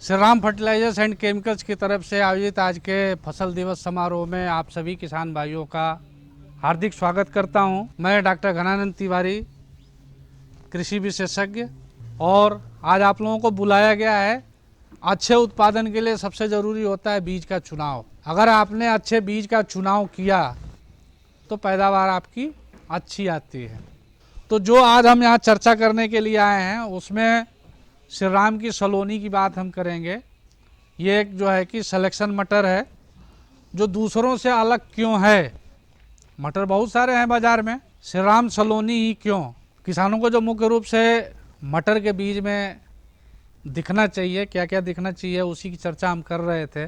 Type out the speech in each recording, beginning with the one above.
Shri Ram fertilisers and chemicals की तरफ से आयोजित आज के फसल दिवस समारोह में आप सभी किसान भाइयों का हार्दिक स्वागत करता हूं। मैं डॉक्टर घनानंद तिवारी, कृषि विशेषज्ञ, और आज आप लोगों को बुलाया गया है। अच्छे उत्पादन के लिए सबसे ज़रूरी होता है बीज का चुनाव। अगर आपने अच्छे बीज का चुनाव किया तो पैदावार आपकी अच्छी आती है। तो जो आज हम यहाँ चर्चा करने के लिए आए हैं उसमें श्री राम की सलोनी की बात हम करेंगे। ये एक जो है कि सिलेक्शन मटर है जो दूसरों से अलग क्यों है। मटर बहुत सारे हैं बाज़ार में, श्री राम सलोनी ही क्यों। किसानों को जो मुख्य रूप से मटर के बीज में दिखना चाहिए, क्या क्या दिखना चाहिए, उसी की चर्चा हम कर रहे थे।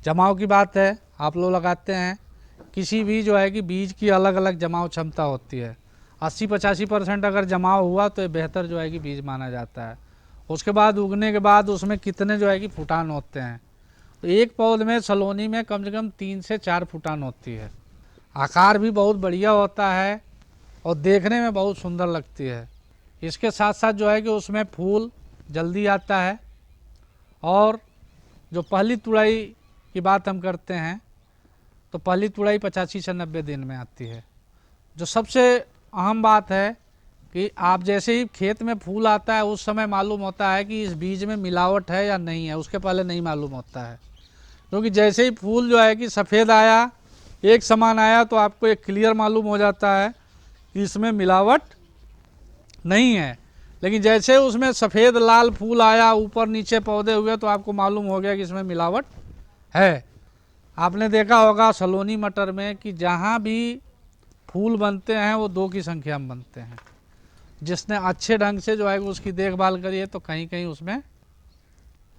जमाव की बात है, आप लोग लगाते हैं, किसी भी जो है कि बीज की अलग अलग जमाव क्षमता होती है। 80-85% अगर जमाव हुआ तो ये बेहतर जो है कि बीज माना जाता है। उसके बाद उगने के बाद उसमें कितने जो है कि फुटान होते हैं, तो एक पौध में सलोनी में कम से कम 3 से 4 फुटान होती है। आकार भी बहुत बढ़िया होता है और देखने में बहुत सुंदर लगती है। इसके साथ साथ जो है कि उसमें फूल जल्दी आता है। और जो पहली तुड़ाई की बात हम करते हैं तो पहली तुड़ाई 85 से 90 दिन में आती है। जो सबसे अहम बात है कि आप जैसे ही खेत में फूल आता है उस समय मालूम होता है कि इस बीज में मिलावट है या नहीं है, उसके पहले नहीं मालूम होता है। क्योंकि जैसे ही फूल जो है कि सफ़ेद आया, एक समान आया, तो आपको एक क्लियर मालूम हो जाता है कि इसमें मिलावट नहीं है। लेकिन जैसे उसमें सफ़ेद लाल फूल आया, ऊपर नीचे पौधे हुए, तो आपको मालूम हो गया कि इसमें मिलावट है। आपने देखा होगा सलोनी मटर में कि जहाँ भी फूल बनते हैं वो 2 की संख्या में बनते हैं। जिसने अच्छे ढंग से जो है उसकी देखभाल करी है तो कहीं कहीं उसमें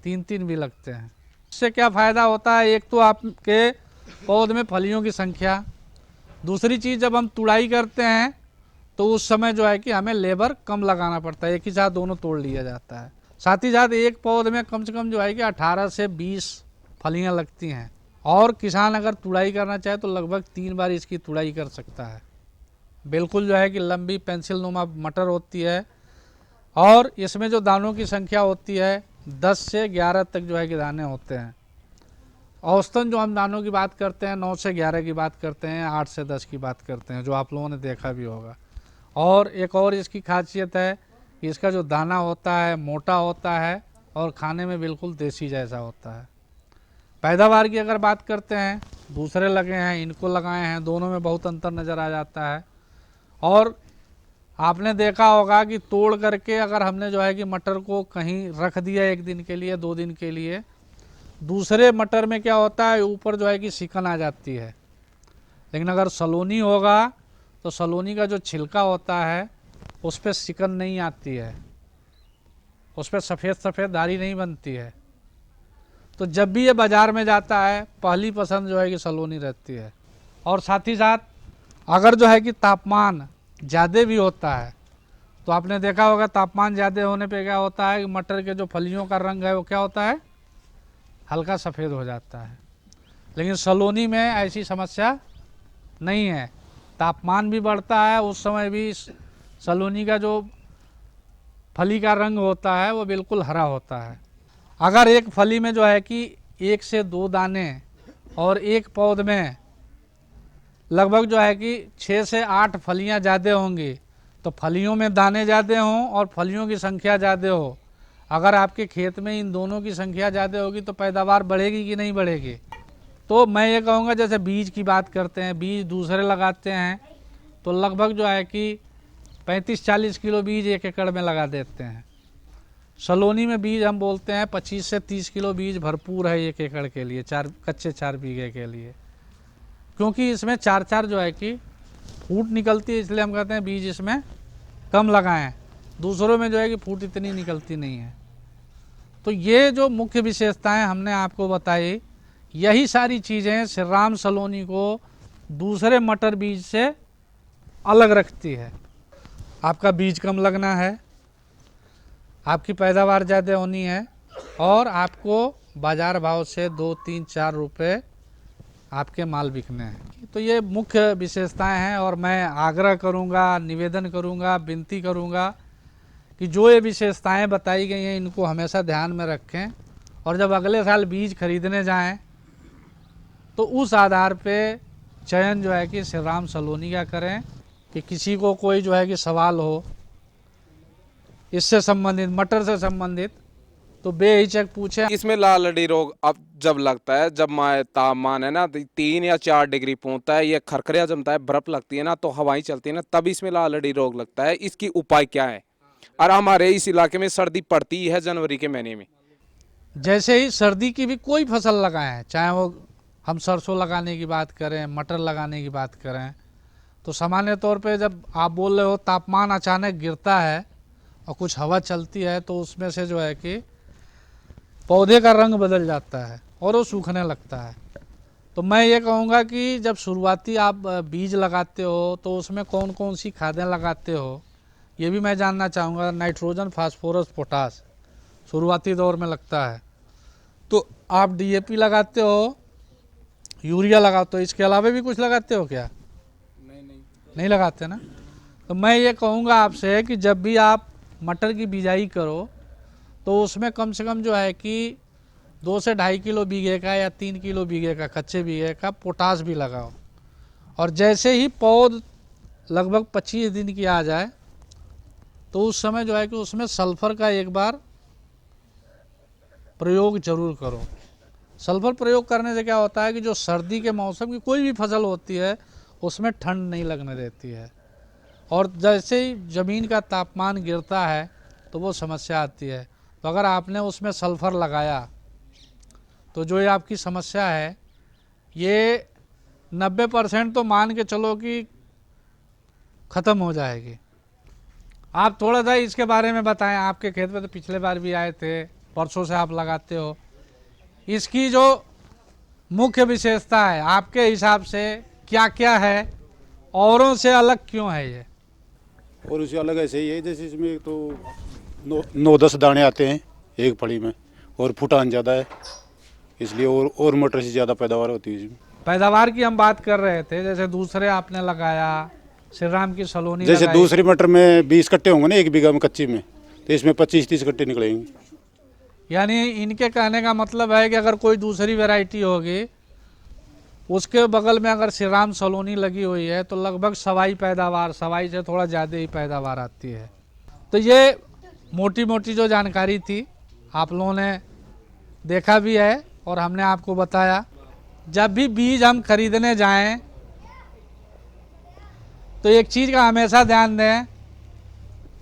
3-3 भी लगते हैं। इससे क्या फ़ायदा होता है, एक तो आपके पौध में फलियों की संख्या, दूसरी चीज़ जब हम तुड़ाई करते हैं तो उस समय जो है कि हमें लेबर कम लगाना पड़ता है, एक ही साथ दोनों तोड़ लिया जाता है। साथ ही साथ एक पौध में कम से कम जो है कि 18 से 20 फलियाँ लगती हैं। और किसान अगर तुड़ाई करना चाहे तो लगभग 3 बार इसकी तुड़ाई कर सकता है। बिल्कुल जो है कि लंबी पेंसिल नुमा मटर होती है और इसमें जो दानों की संख्या होती है 10 से 11 तक जो है कि दाने होते हैं। औसतन जो हम दानों की बात करते हैं 9 से 11 की बात करते हैं, 8 से 10 की बात करते हैं, जो आप लोगों ने देखा भी होगा। और एक और इसकी खासियत है कि इसका जो दाना होता है मोटा होता है और खाने में बिल्कुल देसी जैसा होता है। पैदावार की अगर बात करते हैं, दूसरे लगे हैं, इनको लगाए हैं, दोनों में बहुत अंतर नज़र आ जाता है। और आपने देखा होगा कि तोड़ करके अगर हमने जो है कि मटर को कहीं रख दिया 1 दिन के लिए, 2 दिन के लिए, दूसरे मटर में क्या होता है, ऊपर जो है कि सिकन आ जाती है। लेकिन अगर सलोनी होगा तो सलोनी का जो छिलका होता है उस पर सिकन नहीं आती है, उस पर सफ़ेद सफ़ेद धारी नहीं बनती है। तो जब भी ये बाज़ार में जाता है पहली पसंद जो है कि सलोनी रहती है। और साथ ही साथ अगर जो है कि तापमान ज़्यादा भी होता है तो आपने देखा होगा तापमान ज़्यादा होने पे क्या होता है कि मटर के जो फलियों का रंग है वो क्या होता है, हल्का सफ़ेद हो जाता है। लेकिन सलोनी में ऐसी समस्या नहीं है, तापमान भी बढ़ता है उस समय भी सलोनी का जो फली का रंग होता है वो बिल्कुल हरा होता है। अगर एक फली में जो है कि 1 से 2 दाने और एक पौध में लगभग जो है कि 6 से 8 फलियां ज़्यादा होंगी तो फलियों में दाने ज़्यादा हों और फलियों की संख्या ज़्यादा हो, अगर आपके खेत में इन दोनों की संख्या ज़्यादा होगी तो पैदावार बढ़ेगी कि नहीं बढ़ेगी। तो मैं ये कहूँगा, जैसे बीज की बात करते हैं, बीज दूसरे लगाते हैं तो लगभग जो है कि 35-40 किलो बीज 1 एकड़ में लगा देते हैं। सलोनी में बीज हम बोलते हैं 25 से 30 किलो बीज भरपूर है 1 एकड़ के लिए, 4 बीघे के लिए। क्योंकि इसमें 4 जो है कि फूट निकलती है, इसलिए हम कहते हैं बीज इसमें कम लगाएं। दूसरों में जो है कि फूट इतनी निकलती नहीं है। तो ये जो मुख्य विशेषताएं हमने आपको बताई, यही सारी चीज़ें श्री राम सलोनी को दूसरे मटर बीज से अलग रखती है। आपका बीज कम लगना है, आपकी पैदावार ज़्यादा होनी है और आपको बाज़ार भाव से 2, 3, 4 रुपये आपके माल बिकने हैं। तो ये मुख्य विशेषताएं हैं और मैं आग्रह करूंगा, निवेदन करूंगा, विनती करूंगा कि जो ये विशेषताएं बताई गई हैं इनको हमेशा ध्यान में रखें और जब अगले साल बीज खरीदने जाएं तो उस आधार पे चयन जो है कि श्री राम सलोनी का करें। कि किसी को कोई जो है कि सवाल हो इससे संबंधित, मटर से संबंधित, तो बेहिचक पूछे। इसमें लाल अड़ी रोग अब जब लगता है, जब तापमान है ना 3 या 4 डिग्री पहुंचता है, ये खरखरिया जमता है, बर्फ लगती है ना, तो हवाएं चलती है ना, तब इसमें लाल अड़ी रोग लगता है। इसकी उपाय क्या है? और हमारे इस इलाके में सर्दी पड़ती है जनवरी के महीने में। जैसे ही सर्दी की भी कोई फसल लगाएं, चाहे वो हम सरसों लगाने की बात करें, मटर लगाने की बात करें, तो सामान्य तौर पे जब आप बोल रहे हो तापमान अचानक गिरता है और कुछ हवा चलती है तो उसमें से जो है कि पौधे का रंग बदल जाता है और वो सूखने लगता है। तो मैं ये कहूँगा कि जब शुरुआती आप बीज लगाते हो तो उसमें कौन कौन सी खादें लगाते हो ये भी मैं जानना चाहूँगा। नाइट्रोजन, फास्फोरस, पोटास शुरुआती दौर में लगता है। तो आप डीएपी लगाते हो, यूरिया लगाते हो, इसके अलावा भी कुछ लगाते हो क्या? नहीं लगाते ना। तो मैं ये कहूँगा आपसे कि जब भी आप मटर की बिजाई करो तो उसमें कम से कम जो है कि 2 से 2.5 किलो बीघे का या 3 किलो बीघे का, कच्चे बीघे का पोटास भी लगाओ। और जैसे ही पौध लगभग 25 दिन की आ जाए तो उस समय जो है कि उसमें सल्फर का एक बार प्रयोग जरूर करो। सल्फर प्रयोग करने से क्या होता है कि जो सर्दी के मौसम की कोई भी फसल होती है उसमें ठंड नहीं लगने देती है, और जैसे ही ज़मीन का तापमान गिरता है तो वो समस्या आती है। तो अगर आपने उसमें सल्फर लगाया तो जो ये आपकी समस्या है ये 90% तो मान के चलो कि ख़त्म हो जाएगी। आप थोड़ा सा इसके बारे में बताएं। आपके खेत में तो पिछले बार भी आए थे, परसों से आप लगाते हो, इसकी जो मुख्य विशेषता है आपके हिसाब से क्या क्या है, औरों से अलग क्यों है ये? और उससे अलग ऐसे ही है जैसे इसमें तो 9-10 दाने आते हैं एक फली में, और फुटान ज़्यादा है इसलिए, और मटर से ज़्यादा पैदावार होती है इसमें। पैदावार की हम बात कर रहे थे, जैसे दूसरे आपने लगाया, श्री राम की सलोनी जैसे लगाई। दूसरी मटर में 20 कट्टे होंगे ना 1 बीघा में कच्ची में, तो इसमें 25-30 कट्टे निकलेंगे। यानी इनके कहने का मतलब है कि अगर कोई दूसरी वैरायटी होगी उसके बगल में अगर श्री राम सलोनी लगी हुई है तो लगभग सवाई पैदावार, सवाई से थोड़ा ज़्यादा ही पैदावार आती है। तो ये मोटी मोटी जो जानकारी थी आप लोगों ने देखा भी है और हमने आपको बताया। जब भी बीज हम खरीदने जाएं तो एक चीज़ का हमेशा ध्यान दें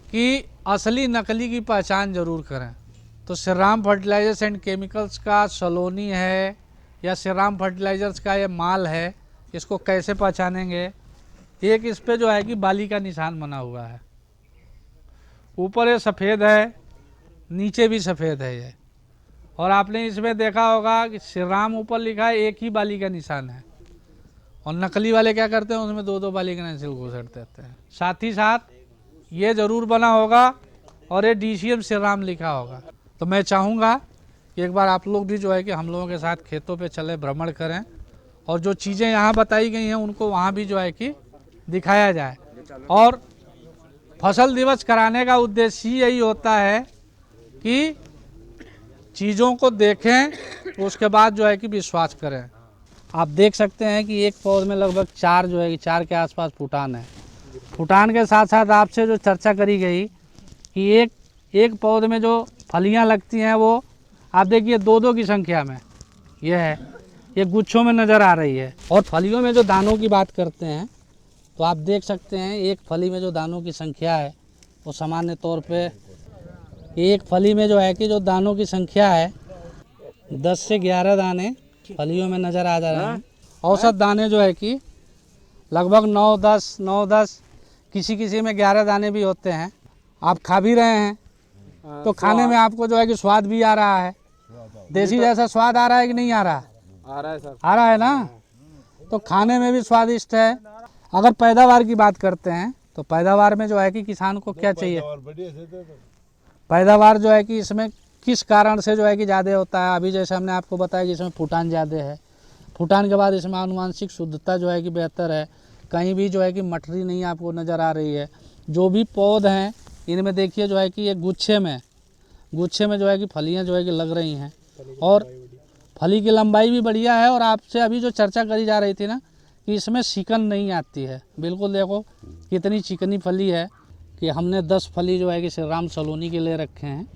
कि असली नकली की पहचान जरूर करें। तो Shri Ram fertilisers and chemicals का सलोनी है या श्री राम फर्टिलाइजर्स का ये माल है, इसको कैसे पहचानेंगे? एक इस पे जो है कि बाली का निशान बना हुआ है, ऊपर ये सफ़ेद है, नीचे भी सफ़ेद है ये। और आपने इसमें देखा होगा कि श्री राम ऊपर लिखा है, एक ही बाली का निशान है, और नकली वाले क्या करते हैं उसमें 2-2 बाली का निशान घुसेड़ देते हैं। साथ ही साथ ये ज़रूर बना होगा और ये DCM श्री राम लिखा होगा। तो मैं चाहूँगा कि एक बार आप लोग भी जो है कि हम लोगों के साथ खेतों पे चले, भ्रमण करें, और जो चीज़ें यहाँ बताई गई हैं उनको वहाँ भी जो है कि दिखाया जाए। और फसल दिवस कराने का उद्देश्य यही होता है कि चीज़ों को देखें उसके बाद जो है कि विश्वास करें। आप देख सकते हैं कि एक पौध में लगभग 4 जो है कि 4 के आसपास फुटान है। फुटान के साथ साथ आपसे जो चर्चा करी गई कि एक पौध में जो फलियां लगती हैं वो आप देखिए 2-2 की संख्या में ये है, ये गुच्छों में नज़र आ रही है। और फलियों में जो दानों की बात करते हैं तो आप देख सकते हैं एक फली में जो दानों की संख्या है वो सामान्य तौर पे एक फली में जो है कि जो दानों की संख्या है 10 से 11 दाने फलियों में नज़र आ जा रहे हैं। औसत दाने जो है कि लगभग 9-10 किसी किसी में 11 दाने भी होते हैं। आप खा भी रहे हैं तो खाने में आपको जो है कि स्वाद भी आ रहा है, देसी जैसा स्वाद आ रहा है कि नहीं आ रहा? आ रहा है सर, आ रहा है ना। तो खाने में भी स्वादिष्ट है। अगर पैदावार की बात करते हैं तो पैदावार में जो है कि किसान को क्या चाहिए? पैदावार जो है कि इसमें किस कारण से जो है कि ज़्यादा होता है? अभी जैसे हमने आपको बताया कि इसमें फुटान ज़्यादा है, फुटान के बाद इसमें आनुवांशिक शुद्धता जो है कि बेहतर है, कहीं भी जो है कि मटरी नहीं आपको नज़र आ रही है। जो भी पौध हैं इनमें देखिए जो है कि ये गुच्छे में जो है कि फलियां जो है कि लग रही हैं, और फली की लंबाई भी बढ़िया है। और आपसे अभी जो चर्चा करी जा रही थी ना कि इसमें चिकन नहीं आती है, बिल्कुल देखो कितनी चिकनी फली है कि हमने 10 फली जो है कि श्री राम सलोनी के लिए रखे हैं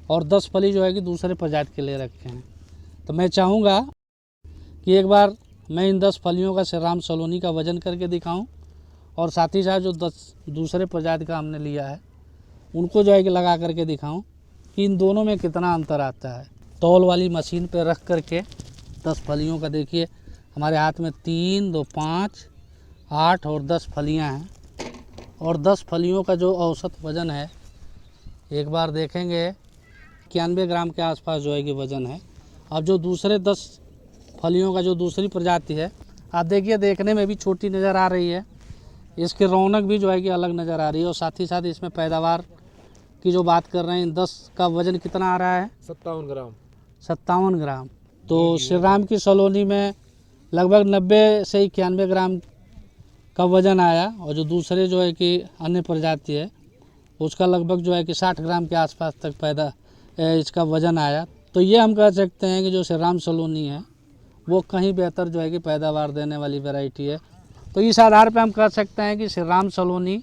और 10 फली जो है कि दूसरे प्रजाति के लिए रखे हैं। तो मैं चाहूँगा कि एक बार मैं इन 10 फलियों का श्री राम सलोनी का वज़न करके दिखाऊं और साथ ही साथ जो 10 दूसरे प्रजाति का हमने लिया है उनको जो है कि लगा करके दिखाऊं कि इन दोनों में कितना अंतर आता है। तौल वाली मशीन पे रख करके 10 फलियों का देखिए, हमारे हाथ में 3, 2, 5, 8 और 10 फलियां हैं और 10 फलियों का जो औसत वज़न है एक बार देखेंगे 91 ग्राम के आसपास जो है कि वज़न है। अब जो दूसरे 10 फलियों का जो दूसरी प्रजाति है आप देखिए, देखने में भी छोटी नज़र आ रही है, इसकी रौनक भी जो है कि अलग नज़र आ रही है और साथ ही साथ इसमें पैदावार की जो बात कर रहे हैं 10 का वज़न कितना आ रहा है 57 ग्राम। 57 ग्राम। तो श्री राम की सलोनी में लगभग 90 से 91 ग्राम का वज़न आया और जो दूसरे जो है कि अन्य प्रजाति है उसका लगभग जो है कि 60 ग्राम के आसपास तक इसका वज़न आया। तो ये हम कह सकते हैं कि जो श्री राम सलोनी है वो कहीं बेहतर जो है कि पैदावार देने वाली वैरायटी है। तो इस आधार पे हम कह सकते हैं कि श्री राम सलोनी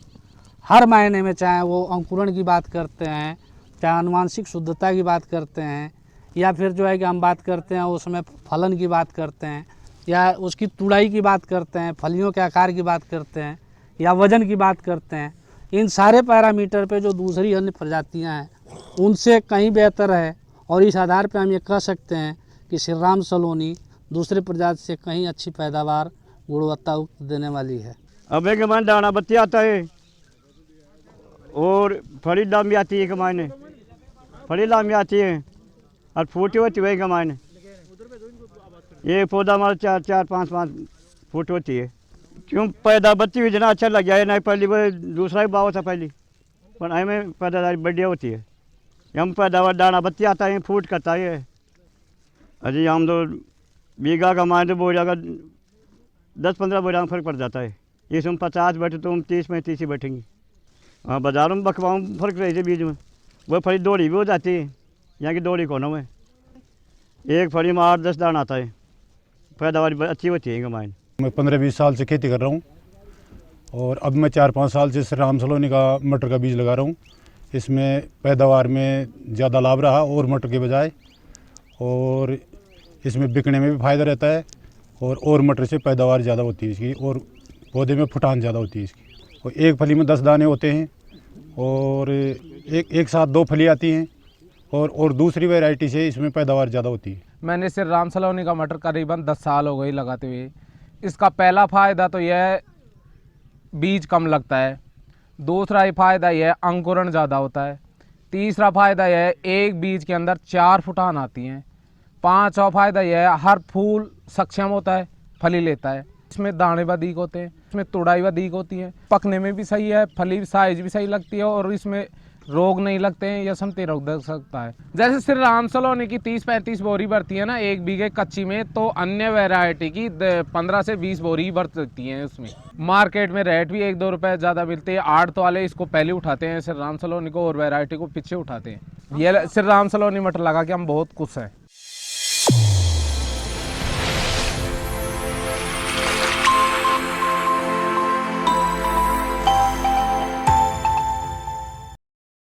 हर मायने में, चाहे वो अंकुरण की बात करते हैं, चाहे आनुवांशिक शुद्धता की बात करते हैं, या फिर जो है कि हम बात करते हैं उसमें फलन की बात करते हैं, या उसकी तुड़ाई की बात करते हैं, फलियों के आकार की बात करते हैं, या वज़न की बात करते हैं, इन सारे पैरामीटर पे जो दूसरी अन्य प्रजातियां हैं उनसे कहीं बेहतर है। और इस आधार पे हम ये कह सकते हैं कि श्री राम सलोनी दूसरे प्रजाति से कहीं अच्छी पैदावार गुणवत्ता उक्त देने वाली है। अब एक मायने दाना बत्ती आता है और फली दाम भी आती है के मायने, फली दाम भी आती है और फूटी होती है के मायने। ये पौधा हमारा 4-5 फुट होती है। क्यों पैदा बत्ती हुई जना अच्छा लग जाए, नहीं पहली वो दूसरा ही भाव था पहली, पर हमें पैदावार बढ़िया होती है। हम पैदावार दाना बत्ती आता है फूट करता है। अजी हम तो बीघा का मायने बोरिया का 10-15 बोरिया में फर्क पड़ जाता है। इसमें 50 बैठे तो हम 30-35 ही बैठेंगे। हाँ, बाज़ारों में बकवाओं में फर्क रही थी बीज में, वो फली दौड़ी भी हो जाती है, यहाँ की दौड़ी कोनों में एक फली में 8-10 दाना आता है, पैदावार अच्छी होती है कमाई। मैं 15-20 साल से खेती कर रहा हूँ और अब मैं 4-5 साल से श्री राम सलोनी का मटर का बीज लगा रहा हूँ। इसमें पैदावार में ज़्यादा लाभ रहा और मटर के बजाय, और इसमें बिकने में भी फ़ायदा रहता है और मटर से पैदावार ज़्यादा होती है इसकी, और पौधे में फुटान ज़्यादा होती है इसकी। और एक फली में 10 दाने होते हैं और एक साथ 2 फली आती हैं और दूसरी वैरायटी से इसमें पैदावार ज़्यादा होती है। मैंने श्री राम सलोनी का मटर करीबन 10 साल हो गई लगाते हुए। इसका पहला फ़ायदा तो यह है बीज कम लगता है, दूसरा ही फ़ायदा यह है अंकुरण ज़्यादा होता है, तीसरा फ़ायदा यह है एक बीज के अंदर 4 फुटान आती हैं, 5वां फ़ायदा यह है हर फूल सक्षम होता है, फली लेता है। इसमें दाने अधिक होते हैं, इसमें तुड़ाई अधिक होती है, पकने में भी सही है, फली साइज भी सही लगती है और इसमें रोग नहीं लगते हैं, या समते रोग लग सकता है। जैसे श्री राम सलोनी की 30-35 बोरी बढ़ती है ना एक बीघे कच्ची में, तो अन्य वैरायटी की 15 से 20 बोरी बढ़ सकती हैं। उसमें मार्केट में रेट भी 1-2 रुपए ज़्यादा मिलते हैं। आड़त वाले इसको पहले उठाते हैं श्री राम सलोनी को और वैरायटी को पीछे उठाते हैं। ये श्री राम सलोनी मटर लगा के हम बहुत खुश हैं।